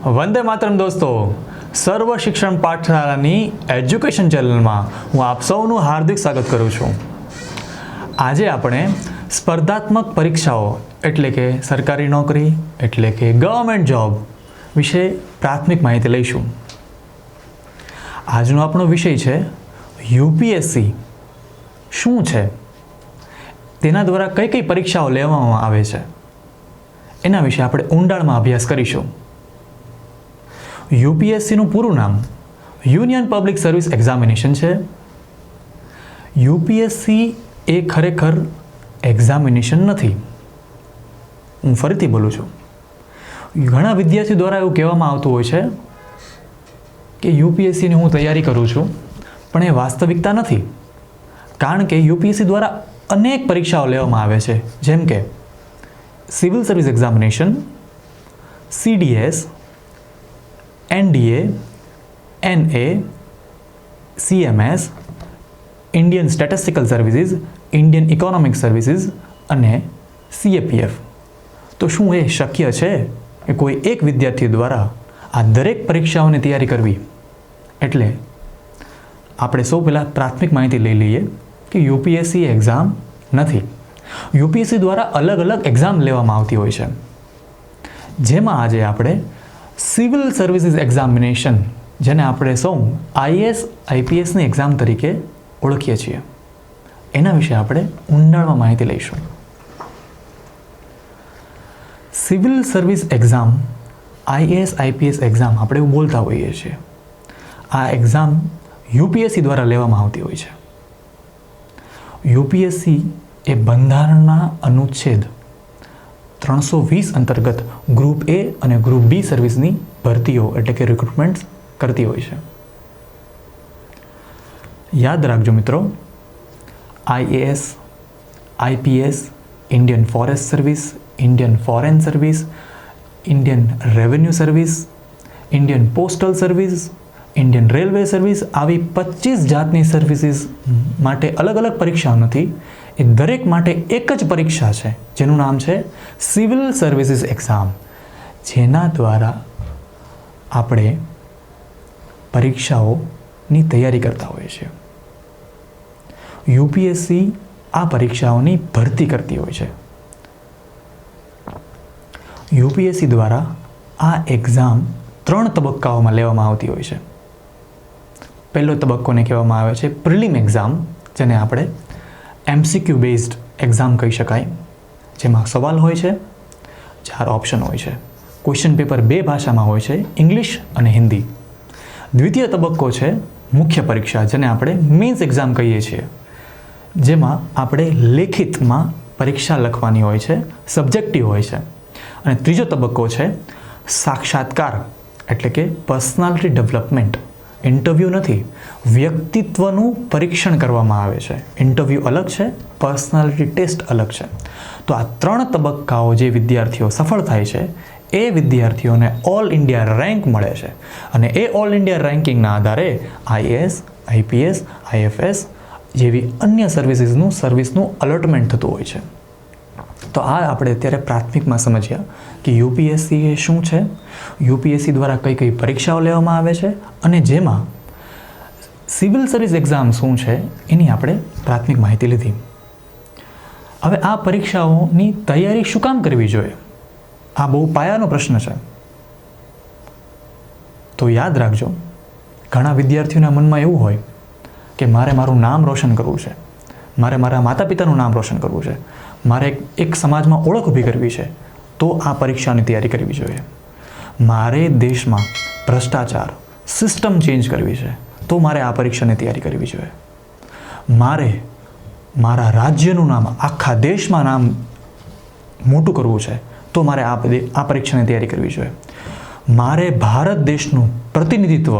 વંદે માતરમ દોસ્તો, સર્વ શિક્ષણ પાઠશાળાની એજ્યુકેશન ચેનલમાં હું આપ સૌનું હાર્દિક સ્વાગત કરું છું. આજે આપણે સ્પર્ધાત્મક પરીક્ષાઓ એટલે કે સરકારી નોકરી એટલે કે ગવર્મેન્ટ જોબ વિશે પ્રાથમિક માહિતી લઈશું. આજનો આપણો વિષય છે યુપીએસસી શું છે, તેના દ્વારા કઈ કઈ પરીક્ષાઓ લેવામાં આવે છે, એના વિશે આપણે ઊંડાણમાં અભ્યાસ કરીશું. યુપીએસસીનું પૂરું નામ યુનિયન પબ્લિક સર્વિસ એક્ઝામિનેશન છે. યુપીએસસી એ ખરેખર એક્ઝામિનેશન નથી. હું ફરીથી બોલું છું. ઘણા વિદ્યાર્થીઓ દ્વારા એવું કહેવામાં આવતું હોય છે કે યુપીએસસીની હું તૈયારી કરું છું, પણ એ વાસ્તવિકતા નથી. કારણ કે યુપીએસસી દ્વારા અનેક પરીક્ષાઓ લેવામાં આવે છે, જેમ કે civil service examination, CDS, NDA, NA, CMS, Indian statistical services, Indian economic services અને CAPF. તો શું એ શક્ય છે કે કોઈ એક વિદ્યાર્થી દ્વારા આ દરેક પરીક્ષાઓની તૈયારી કરવી? એટલે આપણે સૌ પહેલાં પ્રાથમિક માહિતી લઈ લઈએ કે યુપીએસસી એક્ઝામ નથી. યુપીએસસી દ્વારા અલગ અલગ એક્ઝામ લેવામાં આવતી હોય છે, જેમાં આજે આપણે સિવિલ સર્વિસીસ એક્ઝામિનેશન, જેને આપણે સૌ IAS IPSની એક્ઝામ તરીકે ઓળખીએ છીએ, એના વિશે આપણે ઊંડાણમાં માહિતી લઈશું. Civil service exam, IAS IPS exam આપણે એવું બોલતા હોઈએ છીએ. આ એક્ઝામ યુપીએસસી દ્વારા લેવામાં આવતી હોય છે. યુપીએસસી એ બંધારણના અનુચ્છેદ 320 અંતર્ગત ગ્રુપ A અને ગ્રુપ B સર્વિસની ભરતીઓ એટલે કે રિક્રુટમેન્ટ કરતી હોય છે. યાદ રાખજો મિત્રો, IAS, IPS, Indian forest service, Indian foreign service, Indian revenue service, Indian postal service, Indian railway service, આવી 25 જાતની સર્વિસીસ માટે અલગ અલગ પરીક્ષાઓ નથી. એ દરેક માટે એક જ પરીક્ષા છે, જેનું નામ છે સિવિલ સર્વિસીસ એક્ઝામ, જેના દ્વારા આપણે પરીક્ષાઓની તૈયારી કરતા હોઈએ છીએ. યુપીએસસી આ પરીક્ષાઓની ભરતી કરતી હોય છે. યુપીએસસી દ્વારા આ એક્ઝામ 3 તબક્કાઓમાં લેવામાં આવતી હોય છે. પહેલો તબક્કોને કહેવામાં આવે છે પ્રિલિમ એક્ઝામ, જેને આપણે MCQ બેઝડ એક્ઝામ કહી શકાય, જેમાં સવાલ હોય છે, 4 ઓપ્શન હોય છે, ક્વેશ્ચન પેપર 2 ભાષામાં હોય છે, ઇંગ્લિશ અને હિન્દી. દ્વિતીય તબક્કો છે મુખ્ય પરીક્ષા, જેને આપણે મેન્સ એક્ઝામ કહીએ છીએ, જેમાં આપણે લેખિતમાં પરીક્ષા લખવાની હોય છે, સબ્જેક્ટિવ હોય છે. અને ત્રીજો તબક્કો છે સાક્ષાત્કાર એટલે કે પર્સનાલિટી ડેવલપમેન્ટ. ઇન્ટરવ્યૂ નથી, વ્યક્તિત્વનું પરીક્ષણ કરવામાં આવે છે. ઇન્ટરવ્યૂ અલગ છે, પર્સનાલિટી ટેસ્ટ અલગ છે. તો આ 3 તબક્કાઓ જે વિદ્યાર્થીઓ સફળ થાય છે, એ વિદ્યાર્થીઓને ઓલ ઇન્ડિયા રેન્ક મળે છે. અને એ ઓલ ઇન્ડિયા રેન્કિંગના આધારે IAS, IPS, IFS જેવી અન્ય સર્વિસનું અલોટમેન્ટ થતું હોય છે. તો આ આપણે અત્યારે પ્રાથમિકમાં સમજ્યા કે યુપીએસસી એ શું છે, યુપીએસસી દ્વારા કઈ કઈ પરીક્ષાઓ લેવામાં આવે છે, અને જેમાં સિવિલ સર્વિસ એક્ઝામ શું છે એની આપણે પ્રાથમિક માહિતી લીધી. હવે આ પરીક્ષાઓની તૈયારી શું કામ કરવી જોઈએ? આ બહુ પાયાનો પ્રશ્ન છે. તો યાદ રાખજો, ઘણા વિદ્યાર્થીઓના મનમાં એવું હોય કે મારે મારું નામ રોશન કરવું છે, મારે મારા માતા પિતાનું નામ રોશન કરવું છે, મારે એક સમાજમાં ઓળખ ઊભી કરવી છે, તો આ પરીક્ષાની તૈયારી કરવી જોઈએ. મારે દેશમાં ભ્રષ્ટાચાર, સિસ્ટમ ચેન્જ કરવી છે, તો મારે આ પરીક્ષાની તૈયારી કરવી જોઈએ. મારે મારા રાજ્યનું નામ આખા દેશમાં નામ મોટું કરવું છે, તો મારે આ પરીક્ષાની તૈયારી કરવી જોઈએ. મારે ભારત દેશનું પ્રતિનિધિત્વ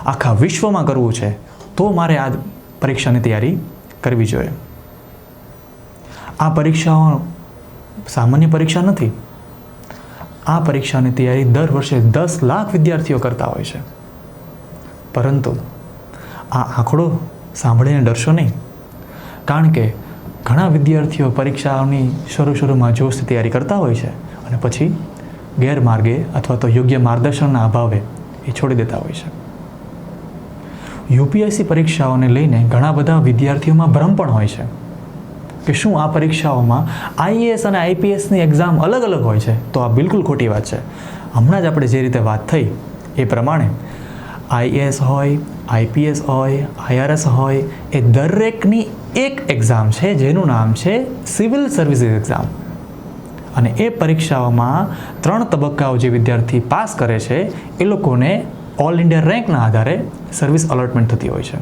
આખા વિશ્વમાં કરવું છે, તો મારે આ પરીક્ષાની તૈયારી કરવી જોઈએ. આ પરીક્ષાઓ સામાન્ય પરીક્ષા નથી. આ પરીક્ષાની તૈયારી દર વર્ષે 10 લાખ વિદ્યાર્થીઓ કરતા હોય છે. પરંતુ આ આંકડો સાંભળીને ડરશો નહીં, કારણ કે ઘણા વિદ્યાર્થીઓ પરીક્ષાઓની શરૂમાં જોશથી તૈયારી કરતા હોય છે અને પછી ગેરમાર્ગે અથવા તો યોગ્ય માર્ગદર્શનના અભાવે એ છોડી દેતા હોય છે. યુપીએસસી પરીક્ષાઓને લઈને ઘણા બધા વિદ્યાર્થીઓમાં ભ્રમ પણ હોય છે કે શું આ પરીક્ષાઓમાં આઈએએસ અને આઈપીએસની એક્ઝામ અલગ અલગ હોય છે? તો આ બિલકુલ ખોટી વાત છે. હમણાં જ આપણે જે રીતે વાત થઈ એ પ્રમાણે આઈએએસ હોય, આઈપીએસ હોય, આઈઆરએસ હોય, એ દરેકની એક એક્ઝામ છે જેનું નામ છે સિવિલ સર્વિસીસ એક્ઝામ. અને એ પરીક્ષાઓમાં 3 તબક્કાઓ જે વિદ્યાર્થી પાસ કરે છે એ લોકોને ઓલ ઇન્ડિયા રેન્કના આધારે સર્વિસ અલોટમેન્ટ થતી હોય છે.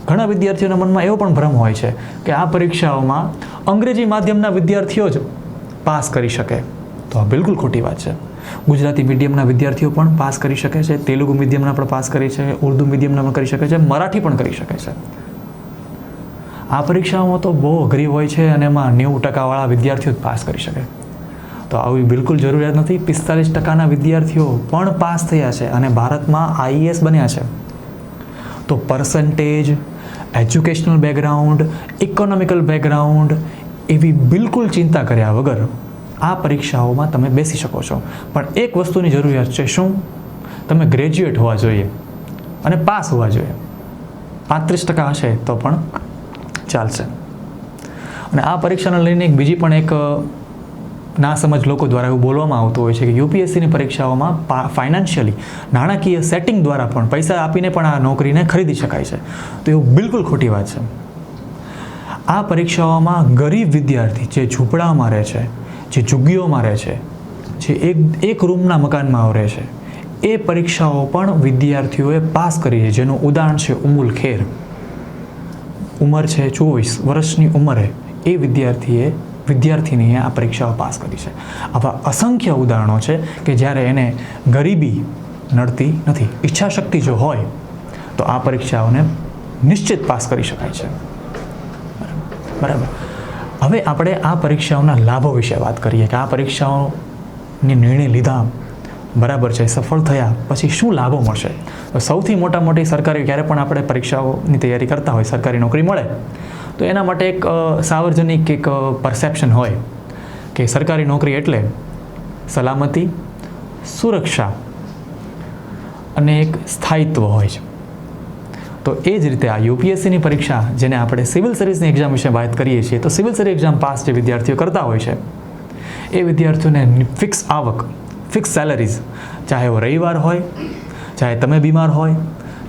ઘણા વિદ્યાર્થીઓના મનમાં એવો પણ ભ્રમ હોય છે કે આ પરીક્ષાઓમાં અંગ્રેજી માધ્યમના વિદ્યાર્થીઓ જ પાસ કરી શકે. તો આ બિલકુલ ખોટી વાત છે. ગુજરાતી મીડિયમના વિદ્યાર્થીઓ પણ પાસ કરી શકે છે, તેલુગુ મીડિયમના પણ પાસ કરી શકે, ઉર્દુ મીડિયમના પણ કરી શકે છે, મરાઠી પણ કરી શકે છે. આ પરીક્ષાઓમાં તો બહુ અઘરી હોય છે અને એમાં 90% વિદ્યાર્થીઓ જ પાસ કરી શકે. તો આવી બિલકુલ જરૂરિયાત નથી. 45% વિદ્યાર્થીઓ પણ પાસ થયા છે અને ભારતમાં આઈએએસ બન્યા છે. તો percentage, educational background, economical background એવી બિલકુલ ચિંતા કર્યા વગર આ પરીક્ષાઓમાં તમે બેસી શકો છો. પણ એક વસ્તુની જરૂરિયાત છે, શું? તમે ગ્રેજ્યુએટ હોવા જોઈએ અને પાસ હોવા જોઈએ. 35% હશે તો પણ ચાલશે. અને આ પરીક્ષાને લઈને બીજી પણ એક નાસમજ લોકો દ્વારા એવું બોલવામાં આવતું હોય છે કે યુપીએસસીની પરીક્ષાઓમાં ફાઇનાન્શિયલી, નાણાકીય સેટિંગ દ્વારા પણ પૈસા આપીને પણ આ નોકરીને ખરીદી શકાય છે. તો એવું બિલકુલ ખોટી વાત છે. આ પરીક્ષાઓમાં ગરીબ વિદ્યાર્થી જે ઝૂંપડામાં રહે છે, જે ઝુગ્ગીઓમાં રહે છે, જે એક રૂમના મકાનમાં રહે છે, એ પરીક્ષાઓ પણ વિદ્યાર્થીઓએ પાસ કરી છે. જેનું ઉદાહરણ છે ઉમુલ ખેર. ઉંમર છે 24 વર્ષની ઉંમરે એ વિદ્યાર્થીનીએ આ પરીક્ષાઓ પાસ કરી છે. આવા અસંખ્ય ઉદાહરણો છે કે જ્યારે એને ગરીબી નડતી નથી. ઈચ્છાશક્તિ જો હોય તો આ પરીક્ષાઓને નિશ્ચિત પાસ કરી શકાય છે. બરાબર. હવે આપણે આ પરીક્ષાઓના લાભો વિશે વાત કરીએ કે આ પરીક્ષાઓની નિર્ણય લીધા બરાબર છે, સફળ થયા પછી શું લાભો મળશે. તો સૌથી મોટી સરકારી, ક્યારે પણ આપણે પરીક્ષાઓની તૈયારી કરતા હોય, સરકારી નોકરી મળે તો એના માટે એક સાર્વજનિક એક પરસેપ્શન હોય કે સરકારી નોકરી એટલે સલામતી, સુરક્ષા અને એક સ્થાયિત્વ હોય છે. તો એ જ રીતે આ યુપીએસસીની પરીક્ષા, જેને આપણે સિવિલ સર્વિસની એક્ઝામ વિશે વાત કરીએ છીએ, તો સિવિલ સર્વિસ એક્ઝામ પાસ જે વિદ્યાર્થીઓ કરતા હોય છે એ વિદ્યાર્થીઓને ફિક્સ આવક, ફિક્સ સેલરીઝ, ચાહે वो રવિવાર હોય, ચાહે તમે બીમાર હોય,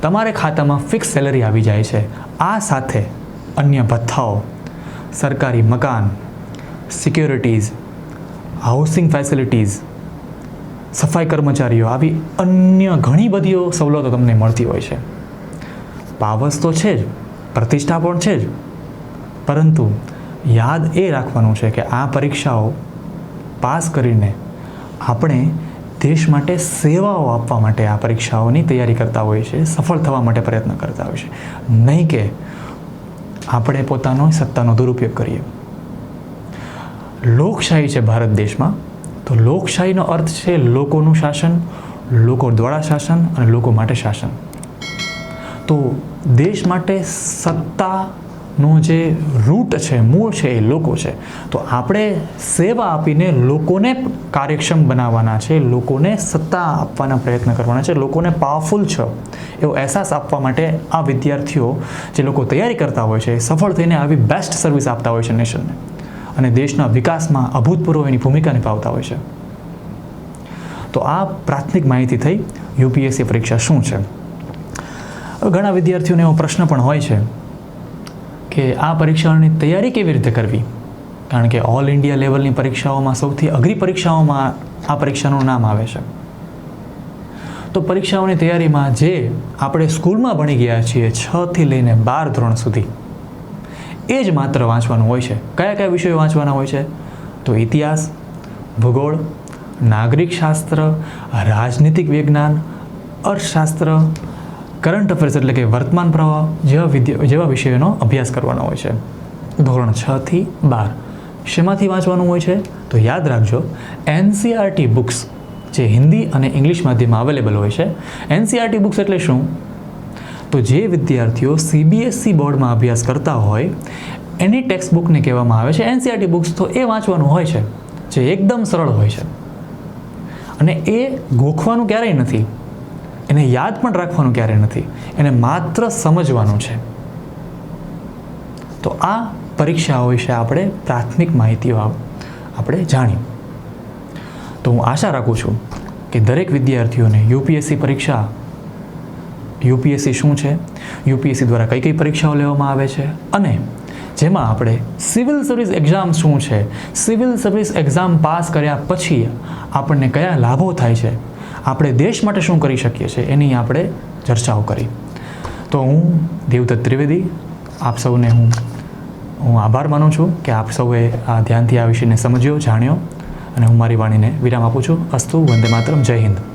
તમારે ખાતામાં ફિક્સ સેલરી આવી જાય છે. આ સાથે અન્ય ભથ્થાઓ, સરકારી મકાન, સિક્યોરિટીઝ, હાઉસિંગ ફેસિલિટીઝ, સફાઈ કર્મચારીઓ, આવી અન્ય ઘણી બધી સવલતો તમને મળતી હોય છે. પાવર્સ તો છે જ, પ્રતિષ્ઠા પણ છે જ, પરંતુ યાદ એ રાખવાનું છે કે આ પરીક્ષાઓ પાસ કરીને આપણે દેશ માટે સેવાઓ આપવા માટે આ પરીક્ષાઓની તૈયારી કરતા હોઈએ છીએ, સફળ થવા માટે પ્રયત્ન કરતા હોઈએ છીએ, નહીં કે આપણે પોતાનો સત્તાનો દુરુપયોગ કરીએ. લોકશાહી છે ભારત દેશમાં, તો લોકશાહીનો અર્થ છે લોકોનું શાસન, લોકો દ્વારા શાસન અને લોકો માટે શાસન. તો દેશ માટે સત્તાનો જે રૂટ છે, મૂળ છે, એ લોકો છે. તો આપણે સેવા આપીને લોકોને કાર્યક્ષમ બનાવવાના છે, લોકોને સત્તા આપવાના પ્રયત્ન કરવાના છે, લોકોને પાવરફુલ છે એવો અહેસાસ આપવા માટે આ વિદ્યાર્થીઓ જે લોકો તૈયારી કરતા હોય છે, સફળ થઈને આવી બેસ્ટ સર્વિસ આપતા હોય છે નેશનને, અને દેશના વિકાસમાં અભૂતપૂર્વ એની ભૂમિકા નિભાવતા હોય છે. તો આ પ્રાથમિક માહિતી થઈ યુપીએસસી પરીક્ષા શું છે. ઘણા વિદ્યાર્થીઓને એવો પ્રશ્ન પણ હોય છે કે આ પરીક્ષાઓની તૈયારી કેવી રીતે કરવી, કારણ કે ઓલ ઇન્ડિયા લેવલની પરીક્ષાઓમાં સૌથી અઘરી પરીક્ષાઓમાં આ પરીક્ષાનું નામ આવે છે. તો પરીક્ષાઓની તૈયારીમાં જે આપણે સ્કૂલમાં ભણી ગયા છીએ 6 થી લઈને 12 ધોરણ સુધી, એ જ માત્ર વાંચવાનું હોય છે. કયા કયા વિષયો વાંચવાના હોય છે? તો ઇતિહાસ, ભૂગોળ, નાગરિક શાસ્ત્ર, રાજનીતિક વિજ્ઞાન, અર્થશાસ્ત્ર, કરંટ અફેર્સ એટલે કે વર્તમાન પ્રવાહ જેવા વિષયોનો અભ્યાસ કરવાનો હોય છે. ધોરણ 6 થી 12 શેમાંથી વાંચવાનું હોય છે? તો યાદ રાખજો, એનસીઆરટી બુક્સ જે હિન્દી અને ઇંગ્લિશ માધ્યમમાં અવેલેબલ હોય છે. એનસીઆરટી બુક્સ એટલે શું? તો જે વિદ્યાર્થીઓ સીબીએસઈ બોર્ડમાં અભ્યાસ કરતા હોય એની ટેક્સ્ટ બુકને કહેવામાં આવે છે એનસીઆરટી બુક્સ. તો એ વાંચવાનું હોય છે, જે એકદમ સરળ હોય છે. અને એ ગોખવાનું ક્યારેય નથી, એને યાદ પણ રાખવાનું ક્યારેય નથી, એને માત્ર સમજવાનું છે. તો આ પરીક્ષાઓ વિશે આપણે પ્રાથમિક માહિતીઓ આપણે જાણી. તો હું આશા રાખું છું કે દરેક વિદ્યાર્થીઓને યુપીએસસી પરીક્ષા, યુપીએસસી શું છે, યુપીએસસી દ્વારા કઈ કઈ પરીક્ષાઓ લેવામાં આવે છે, અને જેમાં આપણે સિવિલ સર્વિસ એક્ઝામ શું છે, સિવિલ સર્વિસ એક્ઝામ પાસ કર્યા પછી આપણને કયા લાભો થાય છે, આપણે દેશ માટે શું કરી શકીએ છીએ, એની આપણે ચર્ચાઓ કરી. તો હું દેવદત્ત ત્રિવેદી, આપ સૌને હું આભાર માનું છું કે આપ સૌએ આ ધ્યાનથી આ વિષયને સમજ્યો, જાણ્યો, અને હું મારી વાણીને વિરામ આપું છું. અસ્તુ, વંદે માતરમ, જય હિન્દ.